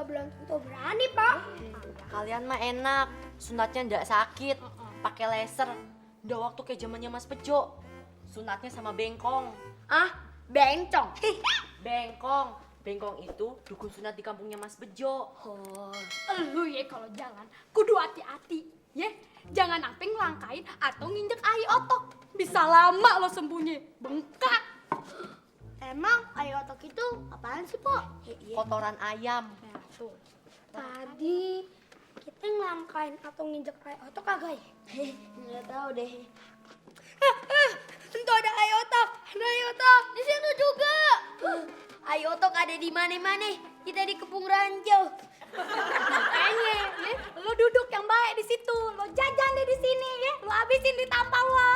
juga belum tentu berani, Pak. Kalian mah enak, sunatnya ndak sakit, pakai laser. Udah waktu kayak zamannya Mas Bejo. Sunatnya sama bengkong. Ah, bencong. Bengkong. Bengkong itu dukun sunat di kampungnya Mas Bejo. Oh. Lu ya kalau jalan kudu hati-hati, ya. Jangan sampai ngelangkain atau nginjek ai otok. Bisa lama lo sembunyi, bengkak. Emang air otok itu apaan sih, Po? Kotoran ayam. Nah, tuh. Tadi kita ngelangkain atau nginjek air otok kagak ya? Nggak tahu deh. Tentu ada air otok. Ada air otok. Di situ juga. Air otok ada di mana-mana. Kita di Kepung Ranjau. Makanya, ya, lo duduk yang baik di situ, lo jajan deh di sini, ya, lo habisin di tampang lo.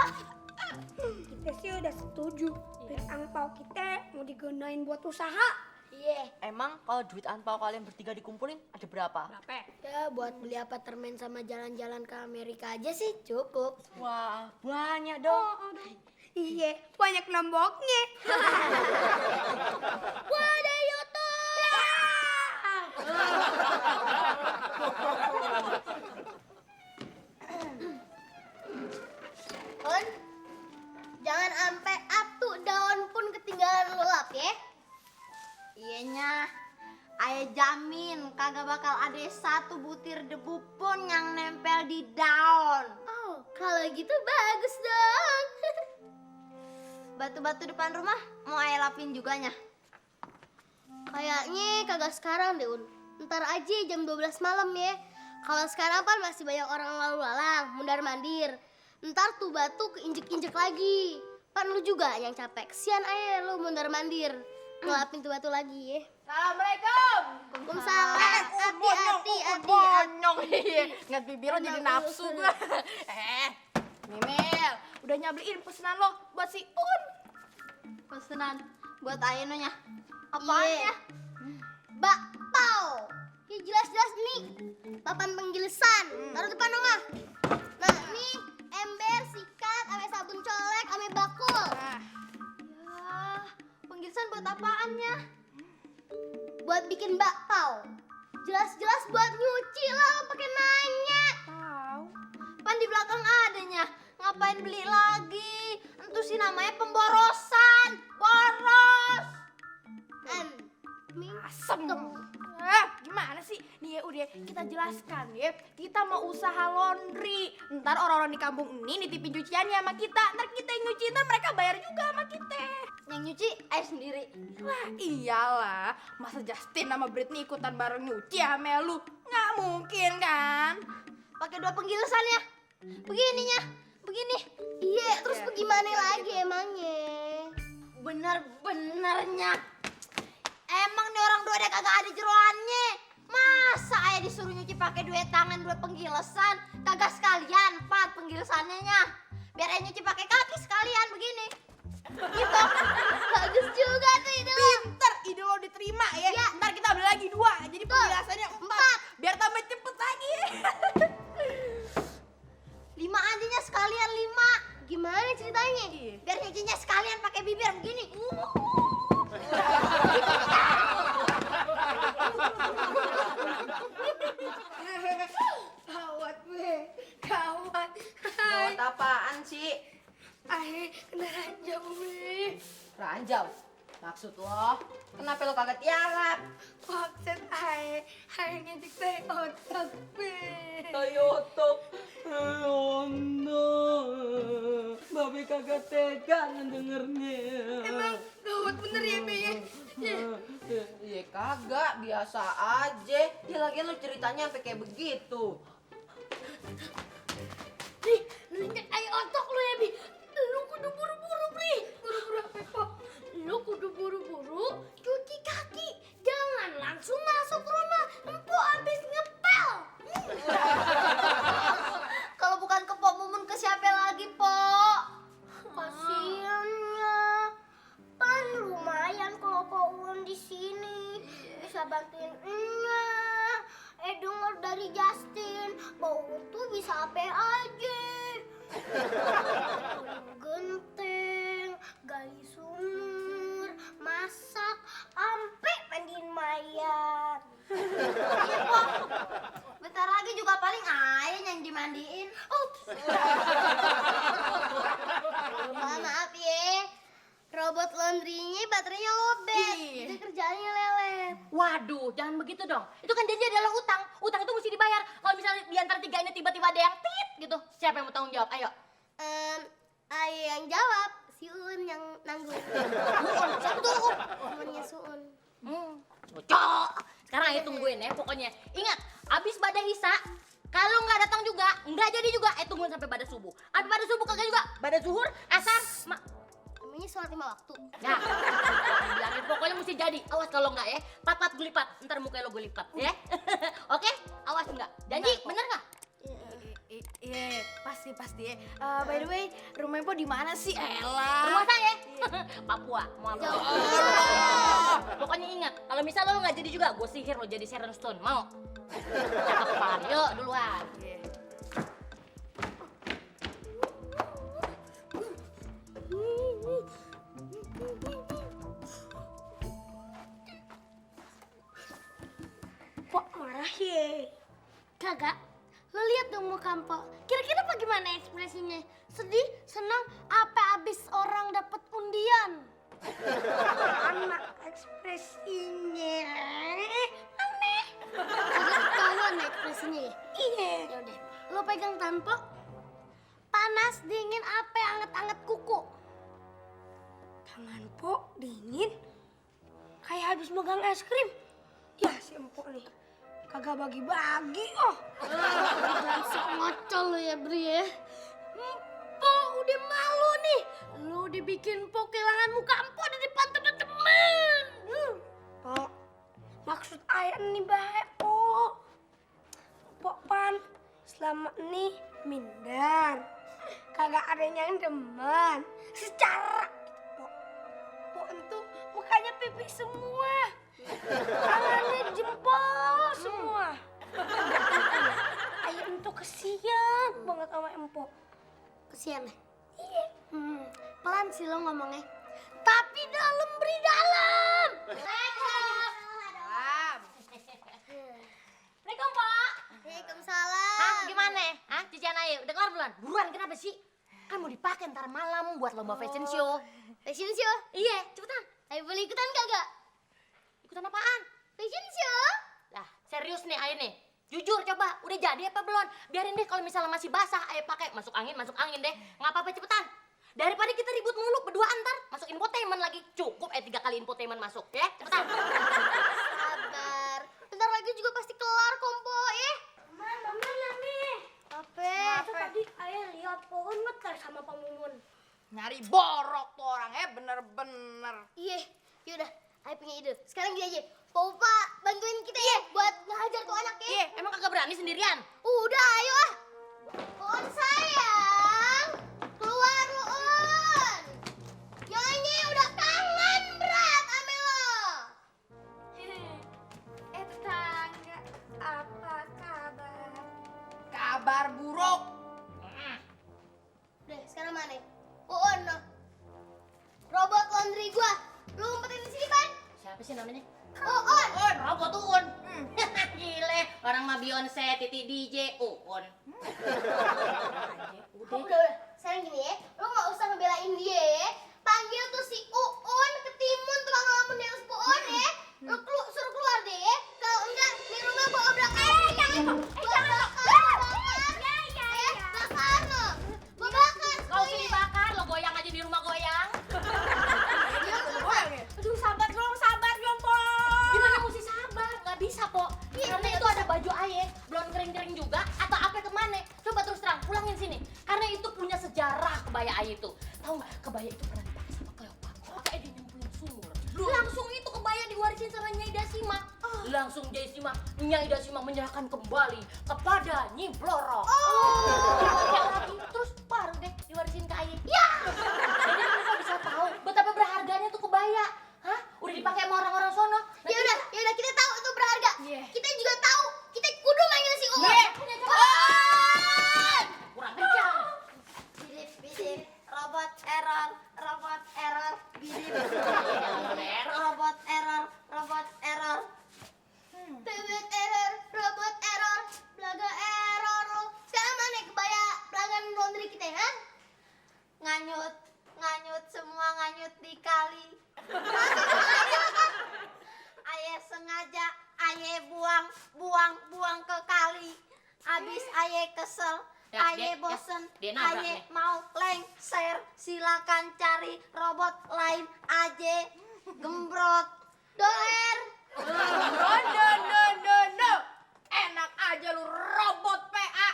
Kita sih udah setuju. Duit angpau kita mau digunain buat usaha. Iya. Emang kalau duit anpau kalian bertiga dikumpulin ada berapa? Berapa? Ya buat beli apartemen sama jalan-jalan ke Amerika aja sih cukup. Wah, banyak dong. Iya, banyak lomboknya. Wah, ada Yoto. Kon, jangan sampai atu daun pun ketinggalan lelap ya. Iyanya, ayah jamin kagak bakal ada satu butir debu pun yang nempel di daun. Oh, kalau gitu bagus dong. Batu-batu depan rumah mau ayah lapin juganya. Kayaknya kagak sekarang deh, Un. Ntar aja jam 12 malam ya. Kalau sekarang kan masih banyak orang lalu lalang, mundar-mandir. Ntar tuh batu keinjek-injek lagi. Pan lu juga yang capek. Kesian aja lu mundar-mandir. Ngelapin tuh batu lagi ya. Assalamualaikum. Waalaikumsalam. Hati-hati, hati-hati. Bonyong. Ngat bibir lo jadi nafsu gua. Mimil, udah nyabeliin pesanan lo buat si Un. Pesenan buat ayah nonya. Apaan ya? Bakpao. Ya jelas-jelas nih. Papan penggilisan. Taruh depan rumah. Nah, nih ember, sikat, ame sabun colek, ame bakul. Ya, penggilisan buat apaannya? Buat bikin bakpao. Jelas-jelas buat nyuci lah, lo pakai nanya. Tahu. Pan di belakang adanya. Ngapain beli lagi? Itu sih namanya pemborosan. Boros. Asem. Gimana sih? Nih ya udah kita jelaskan ya. Kita mau usaha laundry. Ntar orang-orang di kampung ini nitipin cuciannya sama kita. Ntar kita yang nyuci, ntar mereka bayar juga sama kita. Yang nyuci ayah sendiri. Wah iyalah. Masa Justin sama Britney ikutan bareng nyuci sama lu? Nggak mungkin kan? Pakai dua penggilisan ya. Begininya. Begini. Iya, terus bagaimana lagi emangnya? Bener-benernya. Emang nih orang dua kagak ada jeroannya. Masa ayah disuruh nyuci pakai dua tangan dua penggilisan? Kagak sekalian 4 penggilisannya nya. Biar ayah nyuci pakai kaki sekalian begini. Gitu. Bagus juga tuh ide lo. Pinter, ide lo diterima ya. Iya. Ntar kita beli lagi 2. Jadi penjelasannya 4. Biar tambah cepet lagi. 5 aja sekalian 5. Gimana ceritanya? Iya. Biar nyucinya sekalian pakai bibir begini. Gawat, Be. Gawat. Buat apaan sih? Air kena ranjau, Be. Ranjau. Maksud lo, kenapa lo kagak tiarap? Maksud air ngejek teh otak, Be. Toyoto. Oh no. Babe kagak tega ngedengernya. Emang gawat bener ya, Be, ya? Iya kagak, biasa aja. Ya lagian lu ceritanya sampai kayak begitu. Nih, nginjek air otak lu ya, Bi. Lu kudu buru-buru, Pri. Buru-buru apa, Po? Lu kudu buru-buru cuci kaki. Jangan langsung masuk rumah. Empo abis ngepel. Kalau bukan ke Pok Mumun ke siapa lagi, Pok? Kasiannya. Kan lumayan kalau Pok Mumun di sini. Bisa bantuin Enya. Dengar dari Justin jangan begitu dong. Itu kan janji adalah utang. Utang itu mesti dibayar. Kalau misalnya di antara tiga ini tiba-tiba ada yang tit gitu, siapa yang mau tanggung jawab? Ayo. Ayo yang jawab, si Uun yang nanggung. Uun, siapa tuh Uun? Temennya Suun. Cocok. Sekarang ayo tungguin ya, pokoknya. Ingat, abis badai Isya, kalau nggak datang juga, nggak jadi juga, tungguin sampai pada subuh. Abis pada subuh kagak juga, pada zuhur, asar, Namanya sholat 5 waktu. Nah, bilangin pokoknya mesti jadi. Awas kalau enggak ya, pat-pat gue lipat. Ntar mukanya lo gue lipat ya. Oke? Awas enggak? Janji, bener nggak? Iya, pasti ya. By the way, rumah Empo di mana sih? Elah. Rumah saya. Papua, mau apa? Pokoknya ingat, kalau misalnya lo nggak jadi juga, gue sihir lo jadi Sharon Stone. Mau? Cakep banget. Yuk, duluan. Pok marah ye. Kagak. Lo lihat dong muka Mpok. Kira-kira bagaimana ekspresinya? Sedih, senang, apa abis orang dapat undian? Anak ekspresinya aneh. Kagak ketahuan ekspresinya ya? Iya. Yaudah, lo pegang tangan Pok. Panas, dingin, apa yang anget-anget kuku? Tangan Pok dingin. Kayak habis megang es krim. Ya si Empok nih. Kagak bagi-bagi Langsung ngocol lo ya Bri ya. Empok udah malu nih. Lo udah bikin Empok kehilangan muka Empok di depan temen-temen. Pok, maksud ayah nih baik Pok. Pok pan selama ini minder. Kagak ada yang demen. Secara Pok, Pok itu mukanya pipi semua. Tangannya jempol semua. Ayo untuk kesian banget sama Empok. Kesian ya? Iya. Pelan sih lo ngomongnya. Tapi dalam beri dalam. Assalamualaikum, Pak. Waalaikumsalam. Hah, gimana? Hah, cucian air? Udah kelar belum? Buruan, kenapa sih? Kan mau dipakai ntar malam buat lomba fashion show. Fashion show? Iya, cepetan. Ayo boleh ikutan kagak? Ikutan apaan? Fashion show? Lah, serius nih ayo nih. Jujur coba, udah jadi apa belum? Biarin deh kalau misalnya masih basah, ayo pakai masuk angin deh. Nggak apa-apa cepetan. Daripada kita ribut mulu berdua ntar masuk infotainment lagi. Cukup 3 kali infotainment masuk ya. Cepetan. Sabar. Bentar lagi juga pasti kelar kompo ya. Mama nih. Apa? Tadi ayah lihat pohon ngetar sama Pak Mumun. Nyari borok tuh orang bener-bener. Iya, yaudah. Ayo punya ide. Sekarang gini aja. Popa, bantuin kita ya buat ngajar tuh anak ya. Iya, emang kagak berani sendirian? Udah, ayo ah. Pohon sayang. Keluar lu, Un. Nyonya udah kangen berat ame lo. Tetangga, apa kabar? Kabar buruk. Udah, sekarang mana? Un, robot laundry gua. Lu umpetin di sini, Pan. Siapa sih namanya? Un. Robot Uun. Gile, orang mah Beyonce, Titi DJ, Uun. Udah. Sekarang gini ya, lu gak usah ngebelain dia ya. Panggil tuh si Uun ketimun tukang ngelamun yang Uun ya. Lu suruh keluar deh ya. Kalau enggak, di rumah gua obrak-abrik. Jangan bakar lo. Gua bakar. Gak usah dibakar, lo goyang aja di rumah goyang. Aduh, sabar dong, Po. Gimana mesti sabar? Gak bisa, Po. Karena itu ada baju ayah, belum kering-kering juga, atau apa kemana? Coba terus terang, pulangin sini. Karena itu punya sejarah kebaya ayah itu. Tahu nggak? Kebaya itu pernah dipakai sama Cleopatra. Pakai dia nyemplung sumur. Langsung itu kebaya diwarisin sama Nyai Dasima. Langsung Nyai Dasima menyerahkan kembali kepada Nyi Bloro. Dipakai lagi, terus baru deh diwarisin ke ayah. Ya! Jadi mereka bisa tahu betapa berharganya tuh kebaya. Hah? Udah dipakai sama orang-orang sono. Ya udah, kita tahu itu berharga. Kita juga tahu, kita kudu manggil si Uun. Kurang kencang. Bidip, robot error, bidip, robot error. Bebet error, robot error, belaga error lo. Sekarang mana kebaya pelanggan laundry kita ya? Nganyut semua nganyut di kali. Ayah sengaja aye buang ke kali. Abis aye kesel, Ya, aye dia- bosen, dia nabrak aye nih. mau lengser. Silakan cari robot lain aja. Gembrot. Doer. No. Enak aja lu robot PA.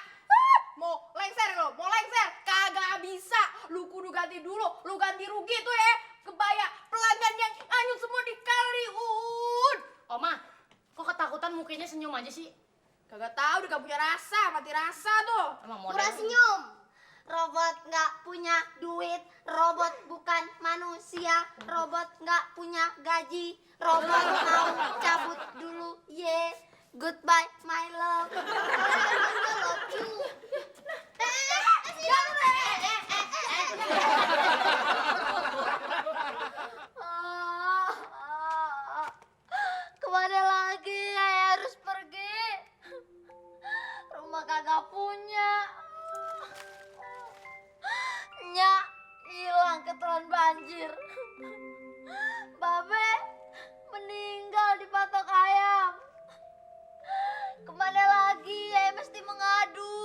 Mau lengser lo, mau lengser. Kagak bisa. Lu kudu ganti dulu, lu ganti rugi tuh ya. Kebaya pelanggan yang anyut semua di kali, Oma, kok ketakutan mukanya senyum aja sih? Kagak tahu, dia gak punya rasa, mati rasa tuh. Emang Pura modal. senyum. Robot nggak punya duit, robot bukan manusia, robot nggak punya gaji, robot mau cabut dulu, goodbye my love, I love you. Kemana lagi saya harus pergi? Rumah kagak punya. Nyak hilang ketelan banjir. Babe meninggal di patok ayam. Kemana lagi ya mesti mengadu.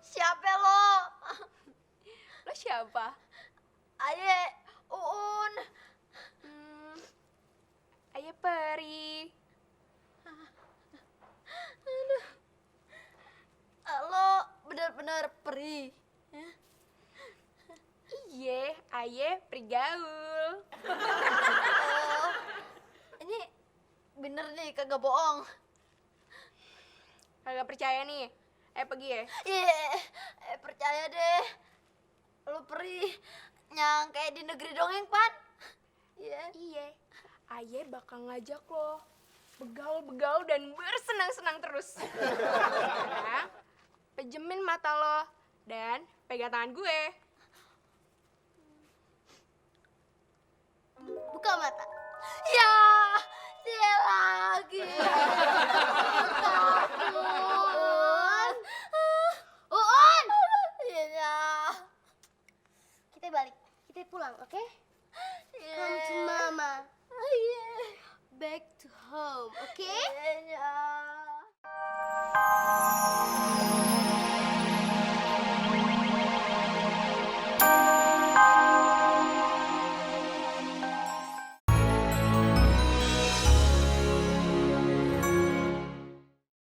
Siapa lo? Lo siapa? Aye, Uun. Ayo peri. Lo benar-benar peri. Iye, aye peri gaul. Oh, ini bener nih kagak bohong. Kagak percaya nih. Pergi ya. Percaya deh. Lo peri yang kayak di negeri dongeng, Pan. Iya. Aye bakal ngajak lo begaul-begaul dan bersenang-senang terus. Sekarang, pejemin mata lo dan pegang tangan gue. Buka mata. Ya, dia lagi.